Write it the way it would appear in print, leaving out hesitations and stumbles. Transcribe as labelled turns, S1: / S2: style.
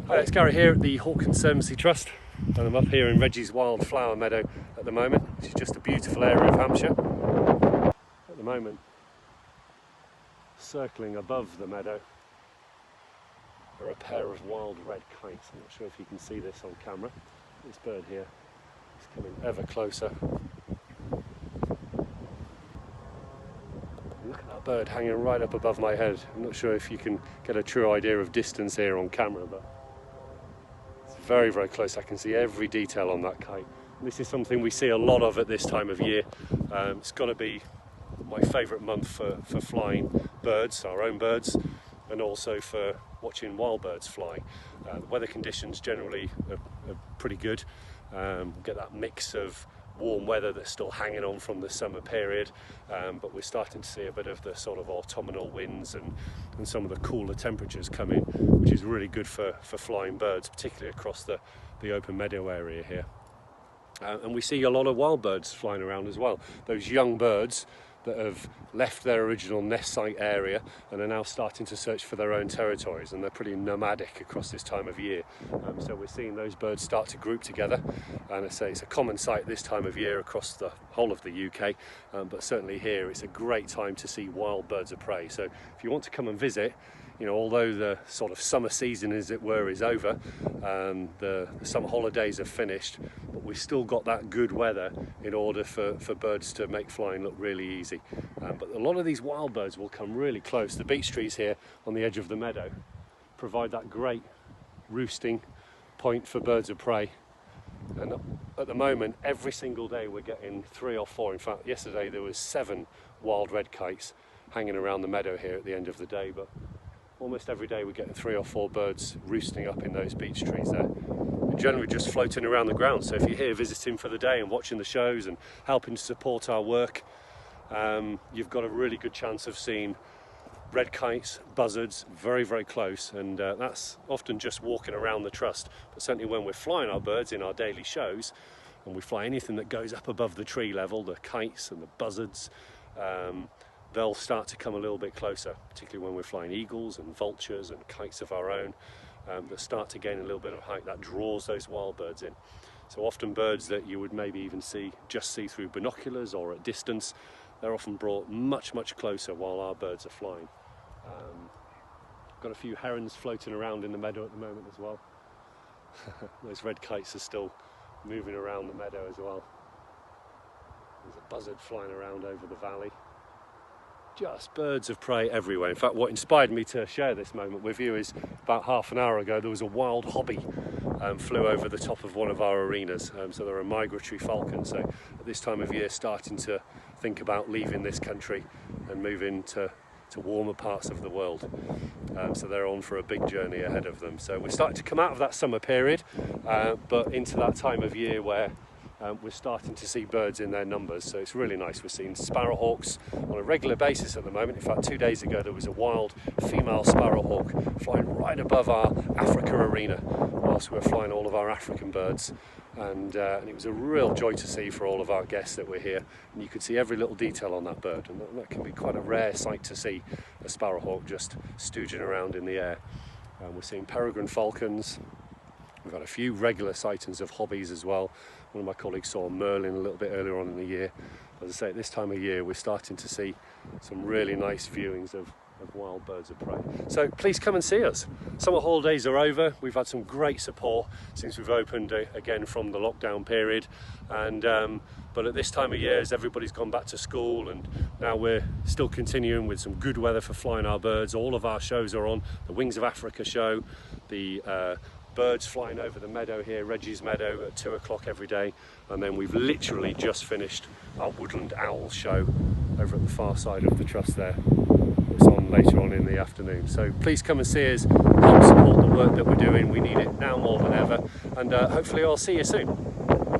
S1: Hi, it's Gary here at the Conservancy Trust, and I'm up here in Reggie's Wildflower Meadow at the moment, which is just a beautiful area of Hampshire. At the moment, circling above the meadow are a pair of wild red kites. I'm not sure if you can see this on camera. This bird here is coming ever closer. Look at that bird hanging right up above my head. I'm not sure if you can get a true idea of distance here on camera, but it's very, very close. I can see every detail on that kite. This is something we see a lot of at this time of year. It's got to be my favourite month for flying birds, our own birds, and also for watching wild birds fly. The weather conditions generally are pretty good. Get that mix of warm weather that's still hanging on from the summer period, but we're starting to see a bit of the sort of autumnal winds and some of the cooler temperatures coming, which is really good for flying birds, particularly across the open meadow area here. And we see a lot of wild birds flying around as well. Those young birds that have left their original nest site area and are now starting to search for their own territories, and they're pretty nomadic across this time of year. So we're seeing those birds start to group together, and I say it's a common sight this time of year across the whole of the UK, but certainly here it's a great time to see wild birds of prey. So if you want to come and visit, you know, although the sort of summer season, as it were, is over, the summer holidays are finished, but we've still got that good weather in order for birds to make flying look really easy. But a lot of these wild birds will come really close. The beech trees here on the edge of the meadow provide that great roosting point for birds of prey. And at the moment, every single day we're getting 3 or 4. In fact, yesterday there was 7 wild red kites hanging around the meadow here at the end of the day. But almost every day we're getting 3 or 4 birds roosting up in those beech trees there. They're generally just floating around the ground. So if you're here visiting for the day and watching the shows and helping to support our work, you've got a really good chance of seeing red kites, buzzards, very, very close. And that's often just walking around the trust. But certainly when we're flying our birds in our daily shows, and we fly anything that goes up above the tree level, the kites and the buzzards, they'll start to come a little bit closer, particularly when we're flying eagles and vultures and kites of our own that start to gain a little bit of height. That draws those wild birds in. So often birds that you would maybe even see through binoculars or at distance, they're often brought much, much closer while our birds are flying. Got a few herons floating around in the meadow at the moment as well. Those red kites are still moving around the meadow as well. There's a buzzard flying around over the valley. Just birds of prey everywhere. In fact, what inspired me to share this moment with you is about half an hour ago there was a wild hobby flew over the top of one of our arenas. So they're a migratory falcon, so at this time of year starting to think about leaving this country and moving to warmer parts of the world. So they're on for a big journey ahead of them. So we're starting to come out of that summer period, but into that time of year where we're starting to see birds in their numbers, so it's really nice. We're seeing sparrowhawks on a regular basis at the moment. In fact, 2 days ago there was a wild female sparrowhawk flying right above our Africa arena whilst we were flying all of our African birds, and it was a real joy to see for all of our guests that were here, and you could see every little detail on that bird, and that can be quite a rare sight to see, a sparrowhawk just stooging around in the air. We're seeing peregrine falcons. We've had a few regular sightings of hobbies as well. One of my colleagues saw merlin a little bit earlier on in the year. As I say, at this time of year, we're starting to see some really nice viewings of wild birds of prey. So please come and see us. Summer holidays are over. We've had some great support since we've opened again from the lockdown period. And but at this time of year, as everybody's gone back to school, and now we're still continuing with some good weather for flying our birds. All of our shows are on. The Wings of Africa show, the birds flying over the meadow here, Reggie's Meadow, at 2 o'clock every day, and then we've literally just finished our woodland owl show over at the far side of the trust there. It's on later on in the afternoon. So please come and see us, help support the work that we're doing. We need it now more than ever, and hopefully I'll see you soon.